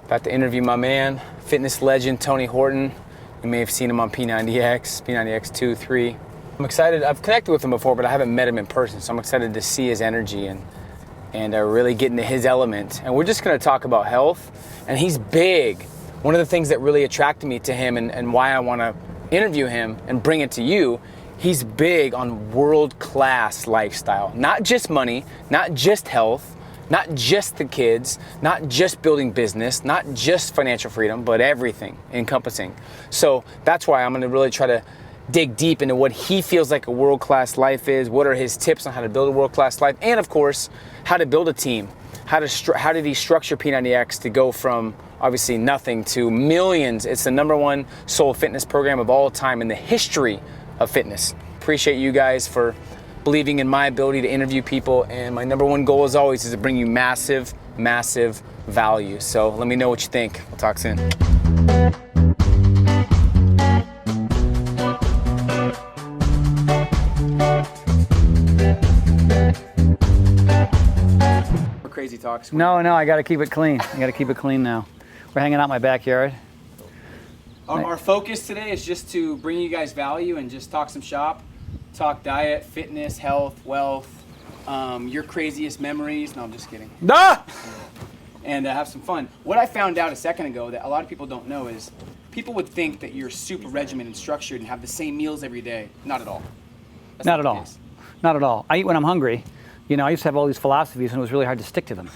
About to interview my man, fitness legend Tony Horton. You may have seen him on P90X 2, 3. I'm excited. I've connected with him before, but I haven't met him in person, so I'm excited to see his energy and really get into his element. And we're just going to talk about health. And he's big. One of the things that really attracted me to him and why I want to interview him and bring it to you, he's big on world-class lifestyle. Not just money, not just health, not just the kids, not just building business, not just financial freedom, but everything encompassing. So that's why I'm going to really try to dig deep into what he feels like a world-class life is, what are his tips on how to build a world-class life, and of course, how to build a team. How did he structure P90X to go from obviously nothing to millions? It's the #1 soul fitness program of all time in the history of fitness. Appreciate you guys for believing in my ability to interview people, and my #1 goal as always is to bring you massive, massive value. So let me know what you think. We'll talk soon. Crazy talks. No, I got to keep it clean. I got to keep it clean now. We're hanging out in my backyard. Our focus today is just to bring you guys value and just talk some shop, talk diet, fitness, health, wealth, your craziest memories. No, I'm just kidding. Ah! And have some fun. What I found out a second ago that a lot of people don't know is people would think that you're super regimented and structured and have the same meals every day. Not at all. That's not at all. Not at all. I eat when I'm hungry. You know, I used to have all these philosophies and it was really hard to stick to them.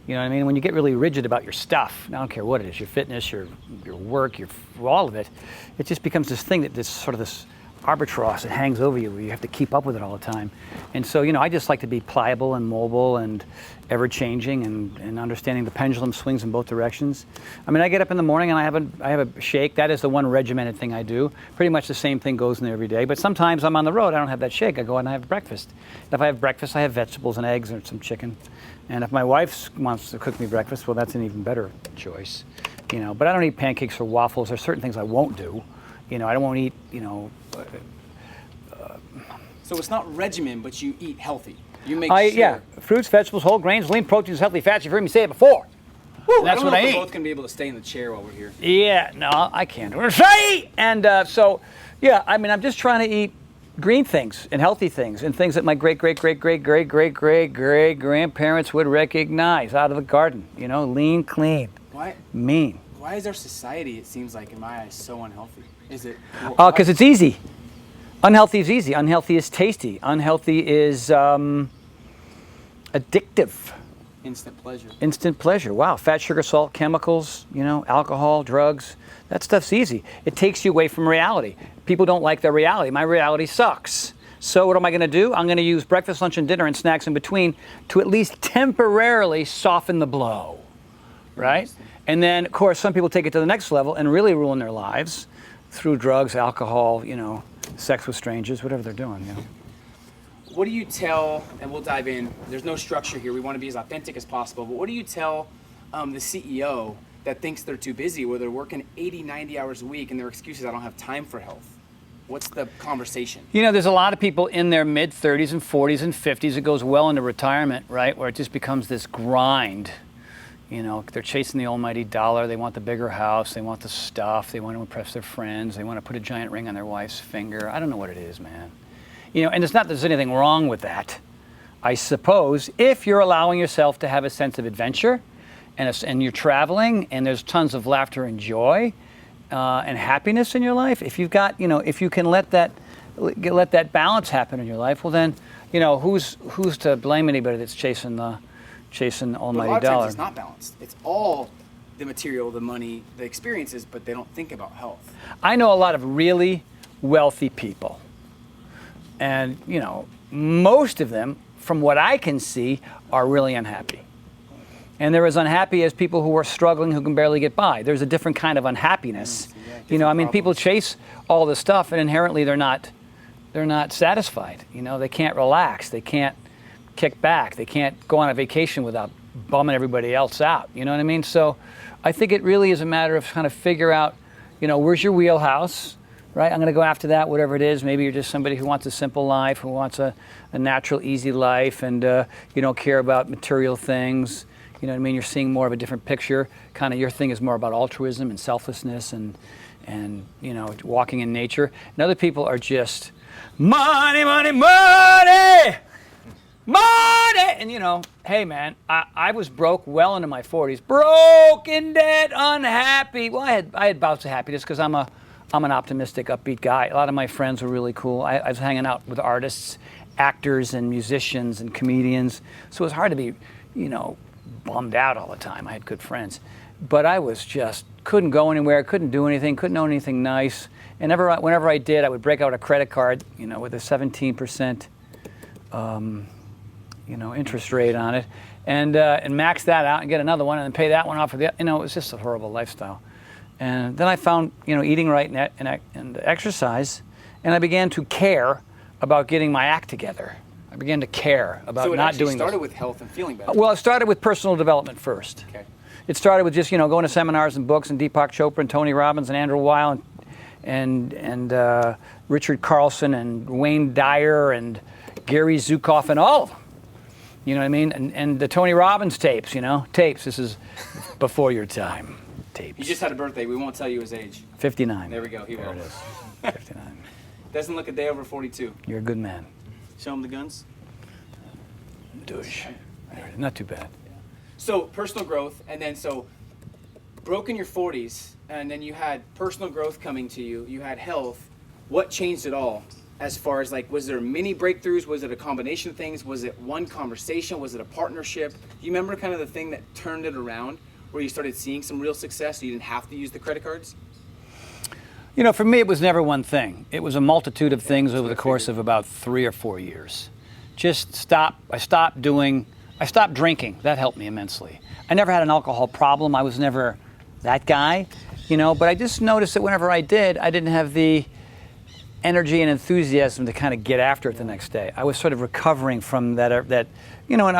You know what I mean? When you get really rigid about your stuff, I don't care what it is, your fitness, your work, all of it, it just becomes this thing that this sort of this albatross that hangs over you where you have to keep up with it all the time. And so, you know, I just like to be pliable and mobile and ever-changing and understanding the pendulum swings in both directions. I mean, I get up in the morning and I have a shake. That is the one regimented thing I do. Pretty much the same thing goes in there every day. But sometimes I'm on the road, I don't have that shake. I go out and I have breakfast. If I have breakfast, I have vegetables and eggs and some chicken. And if my wife wants to cook me breakfast, well, that's an even better choice. You know, but I don't eat pancakes or waffles. There's certain things I won't do. You know, I don't want to eat, you know. So it's not regimen, but you eat healthy. You make sure. Yeah, fruits, vegetables, whole grains, lean proteins, healthy fats. You've heard me say it before. Woo, that's what I eat. We're both going to be able to stay in the chair while we're here. Yeah, no, I can't. And so, yeah, I mean, I'm just trying to eat green things and healthy things and things that my great-great-great-great-great-great-great-grandparents would recognize out of the garden. You know, lean, clean, mean. Why is our society, it seems like, in my eyes, so unhealthy? Is it? Because it's easy. Unhealthy is easy. Unhealthy is tasty. Unhealthy is addictive. Instant pleasure. Instant pleasure. Wow. Fat, sugar, salt, chemicals, you know, alcohol, drugs. That stuff's easy. It takes you away from reality. People don't like their reality. My reality sucks. So what am I going to do? I'm going to use breakfast, lunch, and dinner and snacks in between to at least temporarily soften the blow. Right? And then, of course, some people take it to the next level and really ruin their lives through drugs, alcohol, you know, sex with strangers, whatever they're doing, you know. What do you tell, and we'll dive in, there's no structure here, we want to be as authentic as possible, but what do you tell the CEO that thinks they're too busy, where they're working 80, 90 hours a week and their excuse is I don't have time for health? What's the conversation? You know, there's a lot of people in their mid-30s and 40s and 50s. It goes well into retirement, right, where it just becomes this grind. You know, they're chasing the almighty dollar. They want the bigger house. They want the stuff. They want to impress their friends. They want to put a giant ring on their wife's finger. I don't know what it is, man. You know, and it's not that there's anything wrong with that. I suppose if you're allowing yourself to have a sense of adventure and you're traveling and there's tons of laughter and joy and happiness in your life, if you've got, you know, if you can let that balance happen in your life, well then, you know, who's to blame anybody that's chasing the almighty dollar. But a lot of times it's not balanced. It's all the material, the money, the experiences, but they don't think about health. I know a lot of really wealthy people. And, you know, most of them, from what I can see, are really unhappy. And they're as unhappy as people who are struggling, who can barely get by. There's a different kind of unhappiness. You know, I mean, people chase all this stuff and inherently they're not satisfied. You know, they can't relax. They can't kick back. They can't go on a vacation without bumming everybody else out. You know what I mean? So I think it really is a matter of kind of figure out, you know, where's your wheelhouse, right? I'm going to go after that, whatever it is. Maybe you're just somebody who wants a simple life, who wants a natural, easy life, and you don't care about material things. You know what I mean? You're seeing more of a different picture. Kind of your thing is more about altruism and selflessness and you know, walking in nature. And other people are just money, money, money, money. And you know, hey man, I was broke well into my 40s, broke in debt, unhappy. Well, I had bouts of happiness because I'm an optimistic, upbeat guy. A lot of my friends were really cool. I was hanging out with artists, actors, and musicians and comedians. So it was hard to be, you know, bummed out all the time. I had good friends, but I was just couldn't go anywhere, couldn't do anything, couldn't own anything nice. And whenever I did, I would break out a credit card, you know, with a 17%, you know, interest rate on it, and max that out and get another one, and then pay that one off for the, you know, it was just a horrible lifestyle. And then I found, you know, eating right and exercise, and I began to care about getting my act together. I began to care about not doing this. So it started with health and feeling better. Well, it started with personal development first. Okay. It started with just, you know, going to seminars and books and Deepak Chopra and Tony Robbins and Andrew Weil and Richard Carlson and Wayne Dyer and Gary Zukav and all of them. You know what I mean? And the Tony Robbins tapes, you know? Tapes. This is before your time. Tapes. He just had a birthday. We won't tell you his age. 59. There we go. He will. There it is. 59. Doesn't look a day over 42. You're a good man. Show him the guns. Douche. Not too bad. So personal growth, and then so broke in your 40s, and then you had personal growth coming to you. You had health. What changed it all? As far as like, was there many breakthroughs? Was it a combination of things? Was it one conversation? Was it a partnership? Do you remember kind of the thing that turned it around, where you started seeing some real success, so you didn't have to use the credit cards? You know, for me, it was never one thing. It was a multitude of things over the course of about 3 or 4 years. I stopped drinking. That helped me immensely. I never had an alcohol problem. I was never that guy, you know, but I just noticed that whenever I did, I didn't have the energy and enthusiasm to kind of get after it the next day. I was sort of recovering from that, you know, and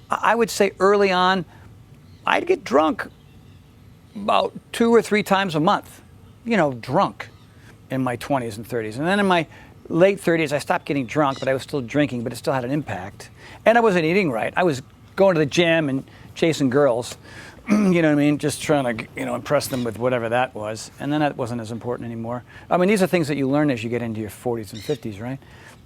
I would say early on, I'd get drunk about 2 or 3 times a month, you know, drunk in my 20s and 30s. And then in my late 30s, I stopped getting drunk, but I was still drinking, but it still had an impact. And I wasn't eating right. I was going to the gym and chasing girls, you know what I mean? Just trying to, you know, impress them with whatever that was. And then that wasn't as important anymore. I mean, these are things that you learn as you get into your 40s and 50s, right?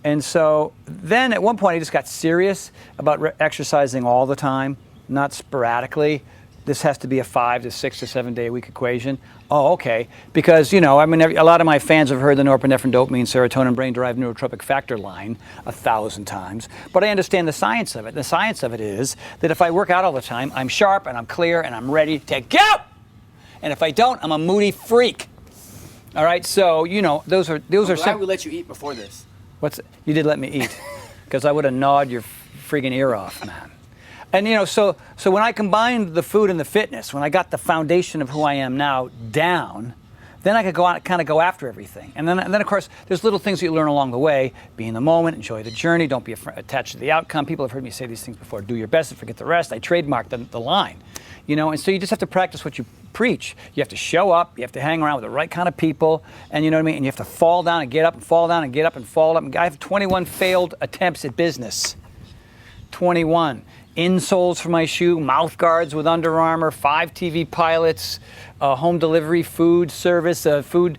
And so then at one point I just got serious about exercising all the time, not sporadically. This has to be a 5 to 6 to 7 day a week equation. Oh, okay. Because, you know, I mean, a lot of my fans have heard the norepinephrine, dopamine, serotonin, brain-derived neurotropic factor line 1,000 times. But I understand the science of it. The science of it is that if I work out all the time, I'm sharp and I'm clear and I'm ready to go. And if I don't, I'm a moody freak. All right. So, you know, those are. I'm glad we let you eat before this. You did let me eat, because I would have gnawed your freaking ear off, man. And you know, so when I combined the food and the fitness, when I got the foundation of who I am now down, then I could go out, kind of go after everything. And then of course, there's little things that you learn along the way. Be in the moment, enjoy the journey, don't be attached to the outcome. People have heard me say these things before. Do your best and forget the rest. I trademarked the line, you know. And so you just have to practice what you preach. You have to show up. You have to hang around with the right kind of people, and you know what I mean. And you have to fall down and get up, and fall down and get up, and fall up. And I have 21 failed attempts at business. 21. Insoles for my shoe, mouth guards with Under Armour, 5 TV pilots, home delivery food service, food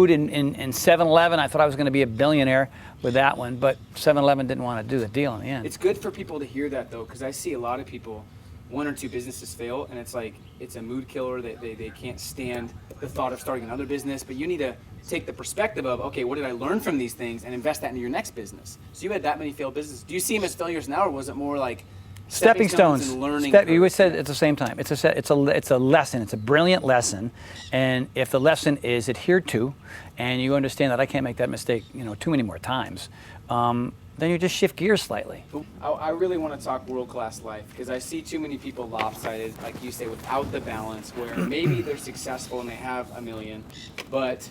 in 7-Eleven. I thought I was going to be a billionaire with that one, but 7-Eleven didn't want to do the deal in the end. It's good for people to hear that, though, because I see a lot of people, 1 or 2 businesses fail, and it's like, it's a mood killer. They can't stand the thought of starting another business, but you need to take the perspective of, okay, what did I learn from these things, and invest that into your next business. So you had that many failed businesses. Do you see them as failures now, or was it more like stepping stones. And learning. You would say at the same time. It's a lesson. It's a brilliant lesson, and if the lesson is adhered to, and you understand that I can't make that mistake, you know, too many more times, then you just shift gears slightly. I really want to talk world-class life, because I see too many people lopsided, like you say, without the balance, where maybe they're successful and they have $1 million, but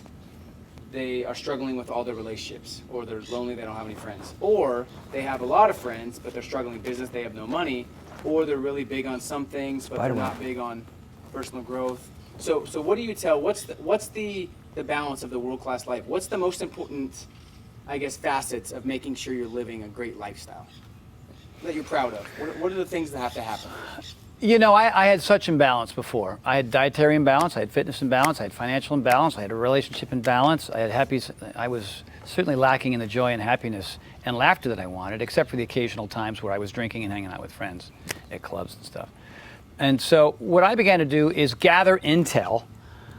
they are struggling with all their relationships, or they're lonely, they don't have any friends, or they have a lot of friends, but they're struggling in business, they have no money, or they're really big on some things, but they're not big on personal growth. So what do you tell? What's the balance of the world-class life? What's the most important, I guess, facets of making sure you're living a great lifestyle that you're proud of? What are the things that have to happen? You know, I had such imbalance before. I had dietary imbalance, I had fitness imbalance, I had financial imbalance, I had a relationship imbalance, I was certainly lacking in the joy and happiness and laughter that I wanted, except for the occasional times where I was drinking and hanging out with friends at clubs and stuff. And so what I began to do is gather intel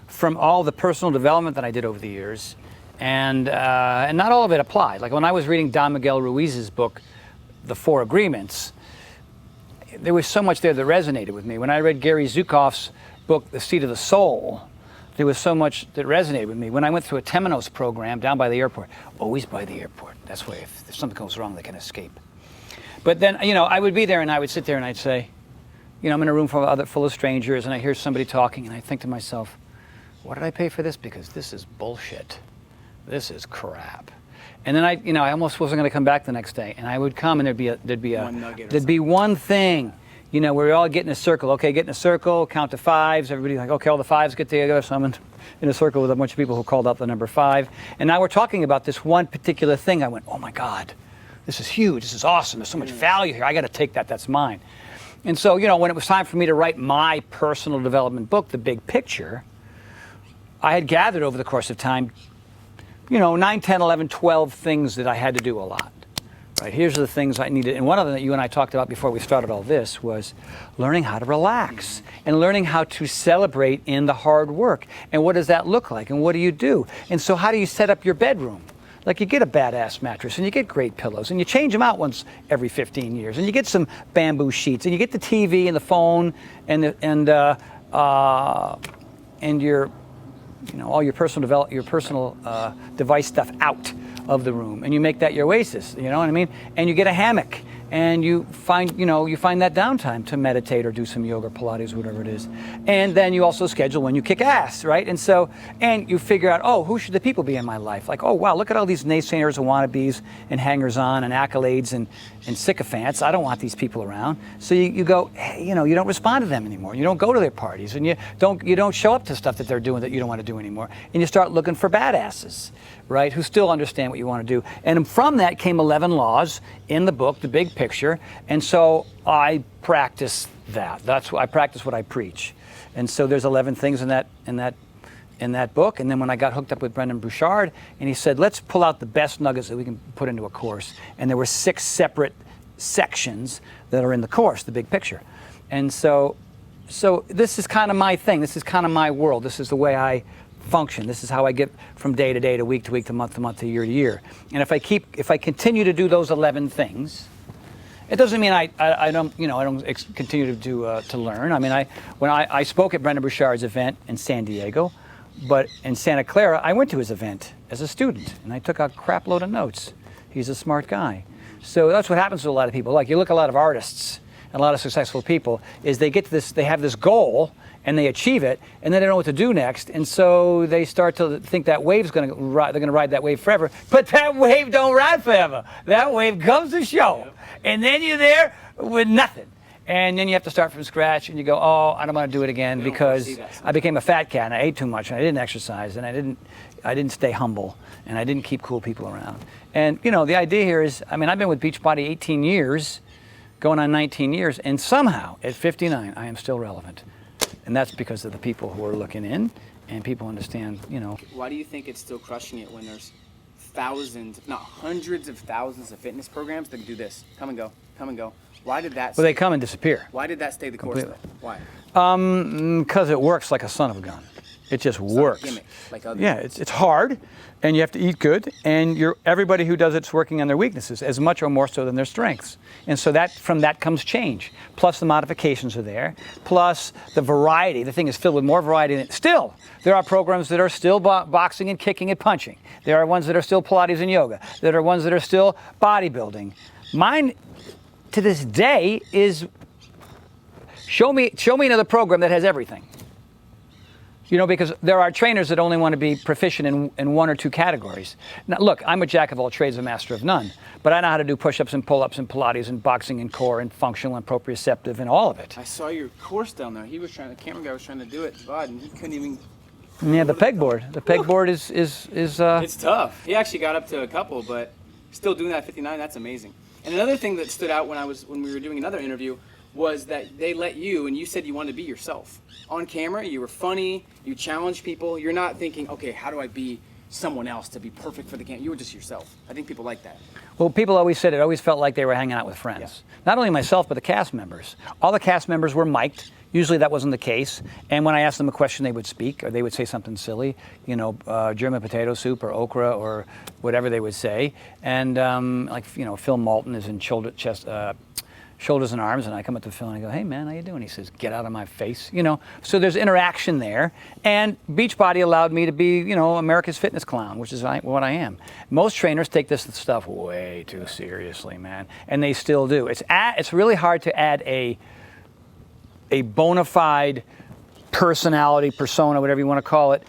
from all the personal development that I did over the years, and not all of it applied. Like when I was reading Don Miguel Ruiz's book, The Four Agreements, there was so much there that resonated with me. When I read Gary Zukav's book, The Seat of the Soul, there was so much that resonated with me. When I went through a Temenos program down by the airport, always by the airport. That's why if something goes wrong, they can escape. But then, you know, I would be there and I would sit there and I'd say, you know, I'm in a room full of strangers and I hear somebody talking and I think to myself, what did I pay for this? Because this is bullshit. This is crap. And then I almost wasn't going to come back the next day. And I would come and there'd be one thing, you know, where we all get in a circle. Okay, get in a circle, count to fives. Everybody's like, okay, all the fives get together. So I'm in a circle with a bunch of people who called out the number 5. And now we're talking about this one particular thing. I went, oh my God, this is huge. This is awesome. There's so much value here. I got to take that. That's mine. And so, you know, when it was time for me to write my personal development book, The Big Picture, I had gathered over the course of time, you know, 9, 10, 11, 12 things that I had to do a lot. Right, here's the things I needed. And one of them that you and I talked about before we started all this was learning how to relax and learning how to celebrate in the hard work. And what does that look like? And what do you do? And so how do you set up your bedroom? Like you get a badass mattress and you get great pillows and you change them out once every 15 years and you get some bamboo sheets and you get the TV and the phone and your, you know, all your personal device stuff out of the room, and you make that your oasis. You know what I mean? And you get a hammock, and you find that downtime to meditate or do some yoga, Pilates, whatever it is. And then you also schedule when you kick ass, right? And so, and you figure out, oh, who should the people be in my life? Like, oh wow, look at all these naysayers and wannabes and hangers-on and accolades and sycophants. I don't want these people around. So you go, hey, you know, you don't respond to them anymore. You don't go to their parties, and you don't show up to stuff that they're doing that you don't want to do anymore. And you start looking for badasses, right, who still understand what you want to do. And from that came 11 laws in the book, The Big Picture. And so I practice that. I practice what I preach. And so there's 11 things in that book. And then when I got hooked up with Brendan Bouchard, and he said, let's pull out the best nuggets that we can put into a course. And there were 6 separate sections that are in the course, The Big Picture. And so this is kind of my thing. This is kind of my world. This is the way I function. This is how I get from day to day to week to month to year to year. And if I continue to do those 11 things, it doesn't mean I don't continue to learn. I mean, when I spoke at Brendan Bouchard's event in San Diego, but in Santa Clara, I went to his event as a student and I took a crap load of notes. He's a smart guy. So that's what happens to a lot of people. Like you look at a lot of artists and a lot of successful people is they get to this, they have this goal and they achieve it, and then they don't know what to do next, and so they start to think that wave's they're gonna ride that wave forever, but that wave don't ride forever. That wave comes to show, and then you're there with nothing. And then you have to start from scratch, and you go, oh, I don't want to do it again because I became a fat cat, and I ate too much, and I didn't exercise, and I didn't stay humble, and I didn't keep cool people around. And, you know, the idea here is, I mean, I've been with Beachbody 18 years, going on 19 years, and somehow, at 59, I am still relevant. And that's because of the people who are looking in, and people understand, you know. Why do you think it's still crushing it when there's thousands, if not hundreds of thousands of fitness programs that do this? Come and go, come and go. Why did that Well, they come and disappear. Why did that stay the course, though? Why? Because it works like a son of a gun. It just works. Gimmick, like other yeah, it's hard, and you have to eat good, and everybody who does it's working on their weaknesses as much or more so than their strengths. And so from that comes change. Plus the modifications are there. Plus the variety. The thing is filled with more variety than still. There are programs that are still boxing and kicking and punching. There are ones that are still Pilates and yoga. There are ones that are still bodybuilding. Mine, to this day, is show me another program that has everything. You know, because there are trainers that only want to be proficient in 1 or 2 categories. Now, look, I'm a jack of all trades, a master of none. But I know how to do push-ups and pull-ups and Pilates and boxing and core and functional and proprioceptive and all of it. I saw your course down there. The camera guy was trying to do it, and he couldn't even. Yeah, the pegboard. The pegboard is. It's tough. He actually got up to a couple, but still doing that at 59. That's amazing. And another thing that stood out when we were doing another interview was that they let you, and you said you wanted to be yourself. On camera, you were funny, you challenged people. You're not thinking, okay, how do I be someone else to be perfect for the camera? You were just yourself. I think people like that. Well, people always said it always felt like they were hanging out with friends. Yeah. Not only myself, but the cast members. All the cast members were mic'd. Usually that wasn't the case. And when I asked them a question, they would speak, or they would say something silly, you know, German potato soup or okra or whatever they would say. And like, you know, Phil Malton is in Shoulders and Arms, and I come up to Phil and I go, hey man, how you doing? He says, get out of my face, you know. So there's interaction there. And Beachbody allowed me to be, you know, America's fitness clown, which is what I am. Most trainers take this stuff way too seriously, man, and they still do. It's really hard to add a bona fide personality, persona, whatever you want to call it,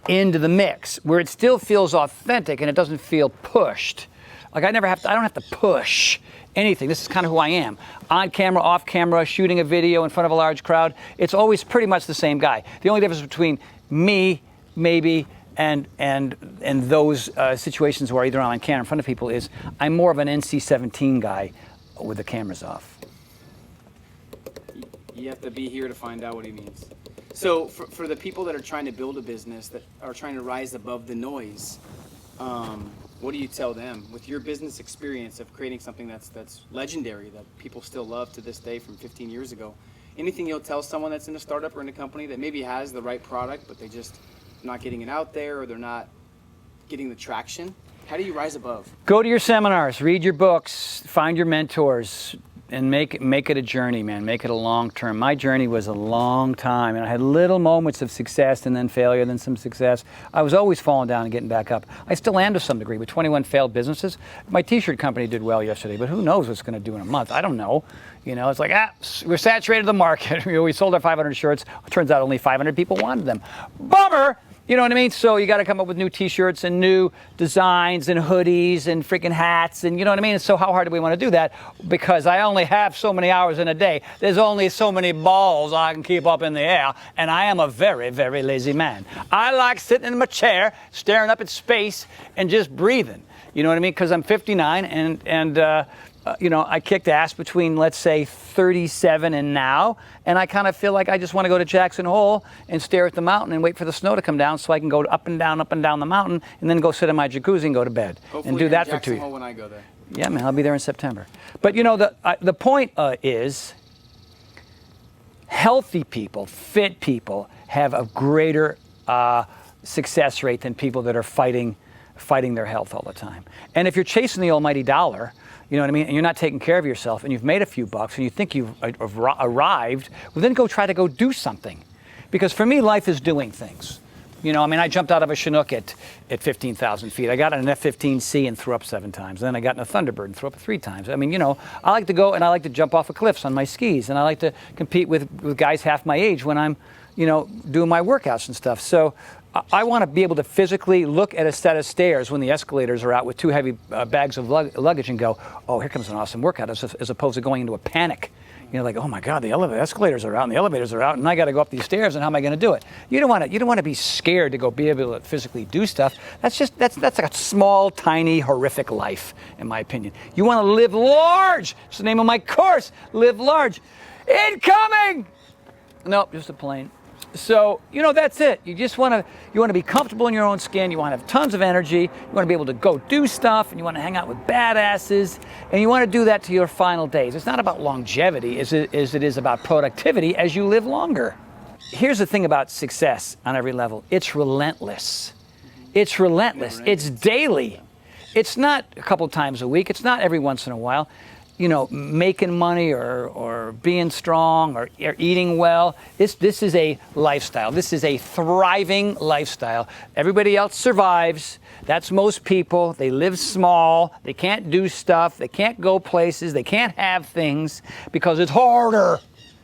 into the mix, where it still feels authentic and it doesn't feel pushed. Like I don't have to push anything. This is kind of who I am. On camera, off camera, shooting a video in front of a large crowd. It's always pretty much the same guy. The only difference between me, maybe, and those situations where either I'm on camera in front of people is I'm more of an NC-17 guy with the cameras off. You have to be here to find out what he means. So for the people that are trying to build a business, that are trying to rise above the noise, what do you tell them with your business experience of creating something that's legendary, that people still love to this day from 15 years ago? Anything you'll tell someone that's in a startup or in a company that maybe has the right product, but they just not getting it out there, or they're not getting the traction? How do you rise above? Go to your seminars, read your books, find your mentors, and make it a journey, man. Make it a long term. My journey was a long time, and I had little moments of success and then failure, then some success. I was always falling down and getting back up. I still am to some degree. With 21 failed businesses, my t-shirt company did well yesterday, but who knows what's going to do in a month? I don't know. You know, it's like, we're saturated the market. We sold our 500 shirts. It turns out only 500 people wanted them. Bummer! You know what I mean? So you got to come up with new t-shirts and new designs and hoodies and freaking hats, and you know what I mean? And so how hard do we want to do that? Because I only have so many hours in a day. There's only so many balls I can keep up in the air, and I am a very, very lazy man. I like sitting in my chair, staring up at space, and just breathing. You know what I mean? Because I'm 59, and you know, I kicked ass between, let's say, 37 and now, and I kind of feel like I just want to go to Jackson Hole and stare at the mountain and wait for the snow to come down so I can go up and down the mountain, and then go sit in my jacuzzi and go to bed. Hopefully and do that in for 2 years. Jackson Hole when I go there. Yeah, man, I'll be there in September. But you know, the point is, healthy people, fit people, have a greater success rate than people that are fighting their health all the time. And if you're chasing the almighty dollar, you know what I mean, and you're not taking care of yourself, and you've made a few bucks, and you think you've arrived, well, then try to go do something. Because for me, life is doing things. You know, I mean, I jumped out of a Chinook at 15,000 feet. I got in an F-15C and threw up 7 times. Then I got in a Thunderbird and threw up 3 times. I mean, you know, I like to go and I like to jump off of cliffs on my skis, and I like to compete with guys half my age when I'm, you know, doing my workouts and stuff. So I want to be able to physically look at a set of stairs when the escalators are out with 2 heavy bags of luggage and go, oh, here comes an awesome workout, as opposed to going into a panic. You know, like, oh my God, the escalators are out and the elevators are out, and I got to go up these stairs, and how am I going to do it? You don't want to be scared to go be able to physically do stuff. That's like a small, tiny, horrific life, in my opinion. You want to live large. It's the name of my course. Live large. Incoming. Nope, just a plane. So, you know, that's it. You want to be comfortable in your own skin. You want to have tons of energy. You want to be able to go do stuff, and you want to hang out with badasses, and you want to do that to your final days. It's not about longevity as it is about productivity as you live longer. Here's the thing about success on every level. It's relentless. It's relentless. It's daily. It's not a couple times a week. It's not every once in a while. You know, making money or being strong or eating well. This is a lifestyle. This is a thriving lifestyle. Everybody else survives. That's most people. They live small. They can't do stuff. They can't go places. They can't have things because it's harder.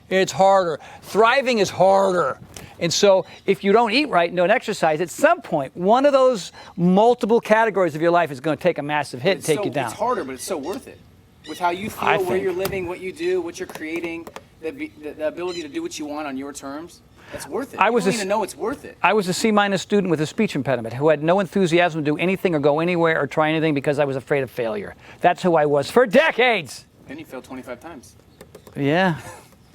It's harder. Thriving is harder. And so if you don't eat right and don't exercise, at some point, one of those multiple categories of your life is going to take a massive hit and take you down. It's harder, but it's so worth it. With how you feel, where you're living, what you do, what you're creating, the ability to do what you want on your terms, that's worth it. You don't even know it's worth it. I was a C- student with a speech impediment who had no enthusiasm to do anything or go anywhere or try anything because I was afraid of failure. That's who I was for decades. Then you failed 25 times. Yeah.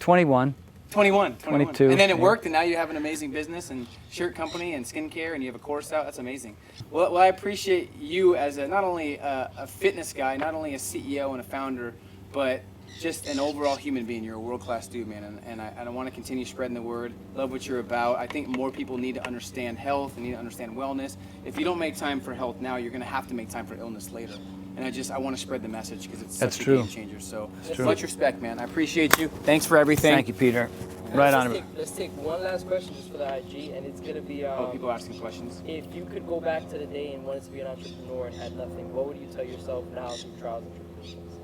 21. 21. 22. And then it worked, and now you have an amazing business and shirt company and skincare, and you have a course out. That's amazing. Well, I appreciate you as not only a fitness guy, not only a CEO and a founder, but just an overall human being. You're a world-class dude, man, and I want to continue spreading the word. Love what you're about. I think more people need to understand health and need to understand wellness. If you don't make time for health now, you're going to have to make time for illness later. And I want to spread the message because it's such a game changer. So much respect, man. I appreciate you. Thanks for everything. Thank you, Peter. Right on. Let's take one last question just for the IG, and it's going to be... people asking questions. If you could go back to the day and wanted to be an entrepreneur and had nothing, what would you tell yourself now through trials and tribulations?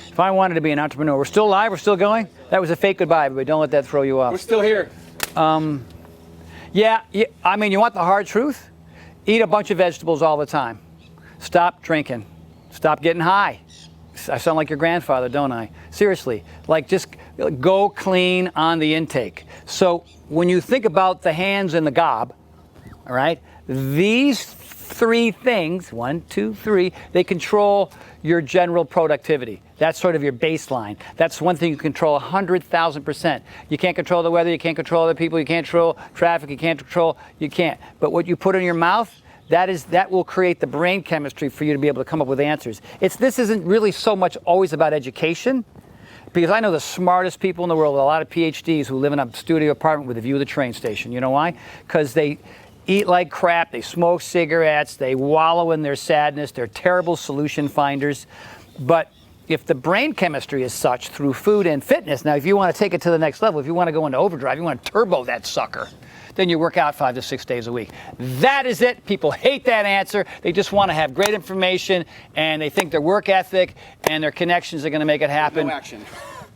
If I wanted to be an entrepreneur, we're still live, we're still going? That was a fake goodbye, but don't let that throw you off. We're still here. Yeah, I mean, you want the hard truth? Eat a bunch of vegetables all the time. Stop drinking. Stop getting high. I sound like your grandfather, don't I? Seriously, like just go clean on the intake. So when you think about the hands and the gob, all right, these three things, 1, 2, 3, they control your general productivity. That's sort of your baseline. That's one thing you control 100,000%. You can't control the weather, you can't control other people, you can't control traffic, you can't. But what you put in your mouth, that will create the brain chemistry for you to be able to come up with answers. This isn't really so much always about education, because I know the smartest people in the world, a lot of PhDs who live in a studio apartment with a view of the train station. You know why? Because they eat like crap, they smoke cigarettes, they wallow in their sadness, they're terrible solution finders. But if the brain chemistry is such through food and fitness, now if you want to take it to the next level, if you want to go into overdrive, you want to turbo that sucker, then you work out 5 to 6 days a week. That is it. People hate that answer. They just want to have great information, and they think their work ethic and their connections are going to make it happen. No action.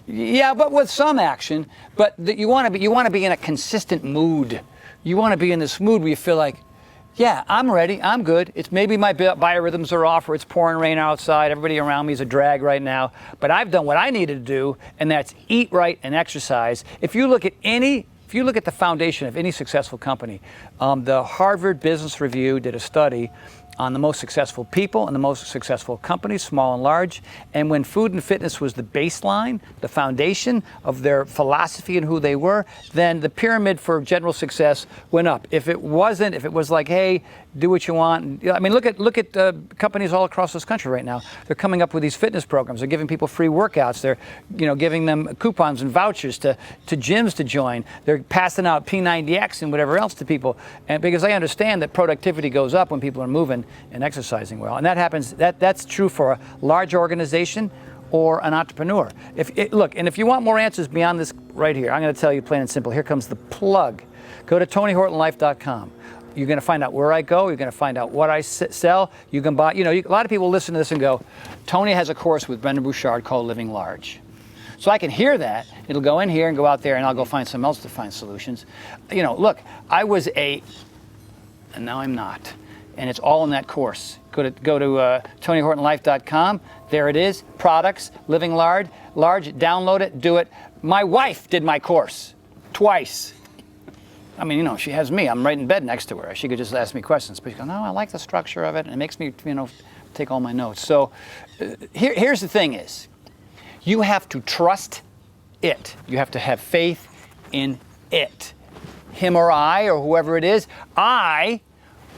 Yeah, but with some action. But you want to be in a consistent mood. You want to be in this mood where you feel like, yeah, I'm ready, I'm good. It's maybe my biorhythms are off, or it's pouring rain outside, everybody around me is a drag right now, but I've done what I needed to do, and that's eat right and exercise. If you look at the foundation of any successful company, the Harvard Business Review did a study on the most successful people and the most successful companies, small and large. And when food and fitness was the baseline, the foundation of their philosophy and who they were, then the pyramid for general success went up. If it was like, hey, do what you want. I mean, look at companies all across this country right now. They're coming up with these fitness programs. They're giving people free workouts. They're, giving them coupons and vouchers to gyms to join. They're passing out P90X and whatever else to people. And because they understand that productivity goes up when people are moving and exercising well. And that happens. That's true for a large organization or an entrepreneur. If you want more answers beyond this right here, I'm going to tell you plain and simple. Here comes the plug. Go to TonyHortonLife.com. You're going to find out where I go. You're going to find out what I sell. You can buy, a lot of people listen to this and go, Tony has a course with Brendan Bouchard called Living Large. So I can hear that. It'll go in here and go out there, and I'll go find something else to find solutions. Look, I was and now I'm not. And it's all in that course. Go to TonyHortonLife.com. There it is. Products, Living Large. Download it, do it. My wife did my course twice. I mean, she has me. I'm right in bed next to her. She could just ask me questions. But she goes, no, I like the structure of it, and it makes me, take all my notes. So here's the thing is, you have to trust it. You have to have faith in it. Him or I, or whoever it is, I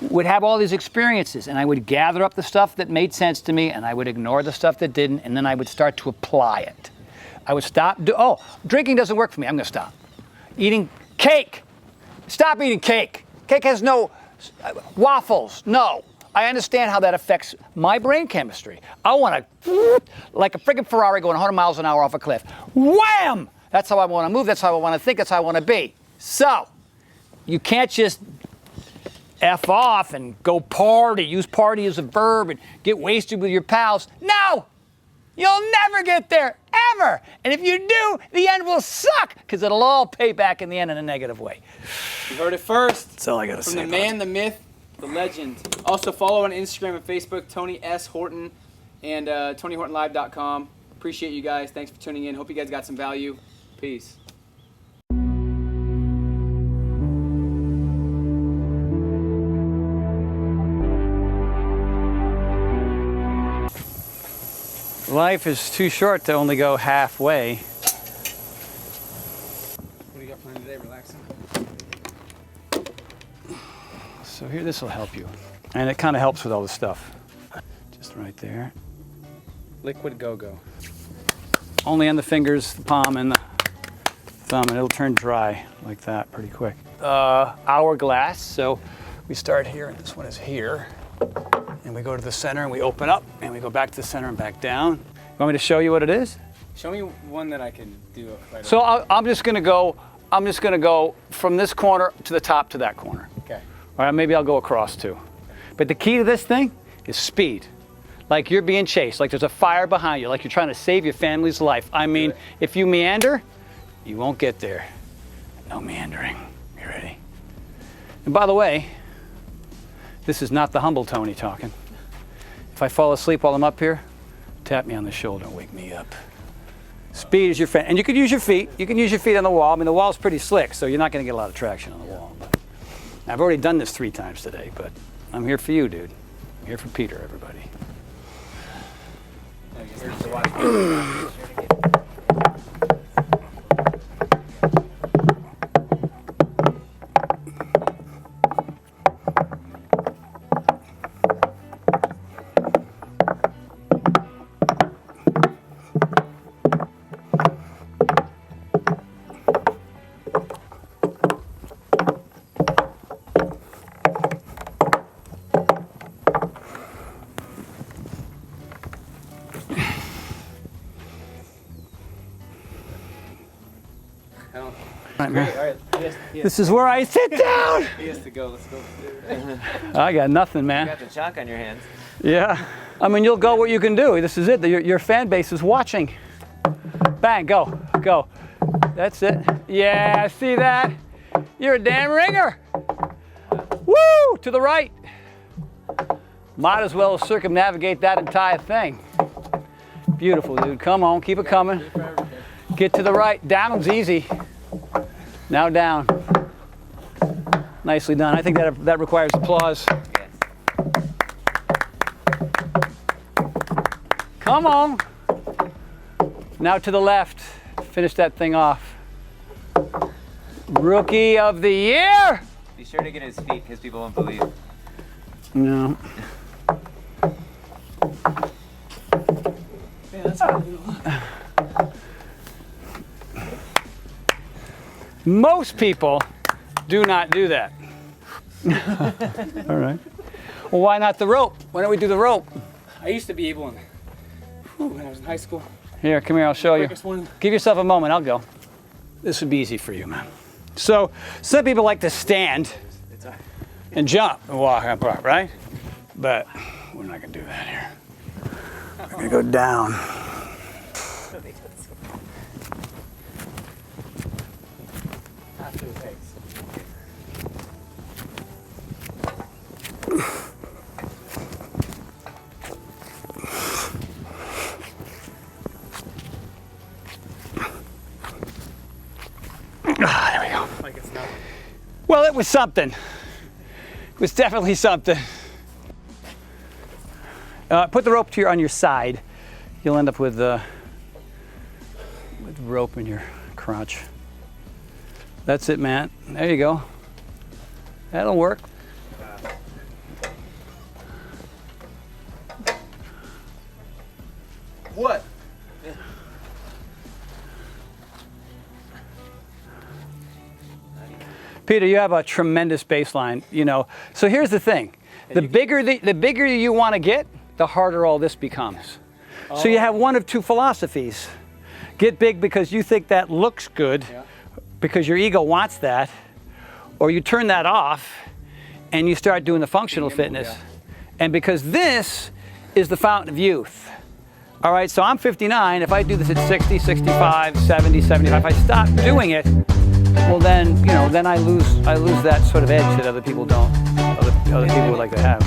would have all these experiences, and I would gather up the stuff that made sense to me, and I would ignore the stuff that didn't, and then I would start to apply it. I would stop. Drinking doesn't work for me. I'm going to stop. Eating cake. Stop eating cake. Cake has no waffles. No. I understand how that affects my brain chemistry. I want to, like a friggin' Ferrari going 100 miles an hour off a cliff. Wham! That's how I want to move. That's how I want to think. That's how I want to be. So, you can't just F off and go party. Use party as a verb and get wasted with your pals. No! You'll never get there, ever. And if you do, the end will suck, because it'll all pay back in the end in a negative way. You heard it first. That's all I got to say. From the man, the myth, the legend. Also follow on Instagram and Facebook, Tony S. Horton, and TonyHortonLive.com. Appreciate you guys. Thanks for tuning in. Hope you guys got some value. Peace. Life is too short to only go halfway. So here, this will help you. And it kind of helps with all the stuff. Just right there. Liquid go-go. Only on the fingers, the palm and the thumb, and it'll turn dry like that pretty quick. Hourglass, so we start here and this one is here. And we go to the center and we open up and we go back to the center and back down. You want me to show you what it is? Show me one that I can do right So I'm just gonna go from this corner to the top to that corner. Okay. All right, maybe I'll go across too. But the key to this thing is speed. Like you're being chased, like there's a fire behind you, like you're trying to save your family's life. I mean, if you meander, you won't get there. No meandering. You ready? And by the way, this is not the humble Tony talking. If I fall asleep while I'm up here, tap me on the shoulder and wake me up. Speed is your friend. And you could use your feet. You can use your feet on the wall. I mean, the wall's pretty slick, so you're not going to get a lot of traction on the wall. But I've already done this 3 times today, but I'm here for you, dude. I'm here for Peter, everybody. Right, man. All right. This is where I sit down. He has to go. Let's go. I got nothing, man. You got the chalk on your hands. Yeah. I mean, you'll go what you can do. This is it. Your fan base is watching. Bang, go, go. That's it. Yeah, see that? You're a damn ringer. Woo, to the right. Might as well circumnavigate that entire thing. Beautiful, dude. Come on, keep it coming. Get to the right. Down's easy. Now down. Nicely done. I think that requires applause. Yes. Come on. Now to the left. Finish that thing off. Rookie of the year. Be sure to get his feet because people won't believe. No. Yeah, that's good. Most people do not do that. All right. Well, why not the rope? Why don't we do the rope? I used to be able when I was in high school. Here, come here, I'll show you. Quickest one. Give yourself a moment, I'll go. This would be easy for you, man. So, some people like to stand and jump and walk up, right? But we're not gonna do that here. We're gonna go down. After the legs. Ah, there we go. Like it's not. Well, it was something. It was definitely something. Put the rope on your side. You'll end up with rope in your crotch. That's it, man. There you go. That'll work. What? Peter, you have a tremendous baseline, you know. So here's the thing. The bigger you want to get, the harder all this becomes. Oh. So you have one of two philosophies. Get big because you think that looks good, because your ego wants that, or you turn that off and you start doing the functional fitness. And because this is the fountain of youth. All right, so I'm 59. If I do this at 60, 65, 70, 75, if I stop doing it, well then, you know, then I lose that sort of edge that other people don't, other people would like to have.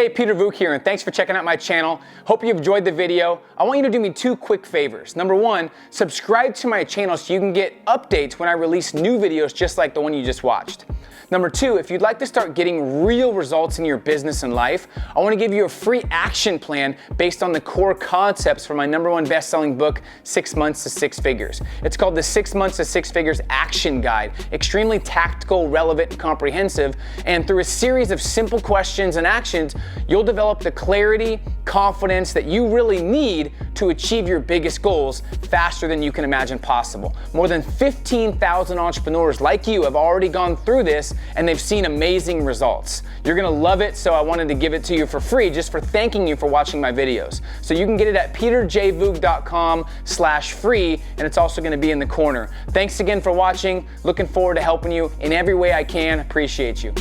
Hey, Peter Voogd here, and thanks for checking out my channel. Hope you enjoyed the video. I want you to do me 2 quick favors. Number 1, subscribe to my channel so you can get updates when I release new videos just like the one you just watched. Number 2, if you'd like to start getting real results in your business and life, I want to give you a free action plan based on the core concepts from my #1 best-selling book, 6 Months to 6 Figures. It's called the 6 Months to 6 Figures Action Guide. Extremely tactical, relevant, and comprehensive. And through a series of simple questions and actions, you'll develop the clarity, confidence that you really need to achieve your biggest goals faster than you can imagine possible. More than 15,000 entrepreneurs like you have already gone through this, and they've seen amazing results. You're gonna love it, so I wanted to give it to you for free just for thanking you for watching my videos. So you can get it at peterjvoogd.com/free, and it's also gonna be in the corner. Thanks again for watching. Looking forward to helping you in every way I can. Appreciate you.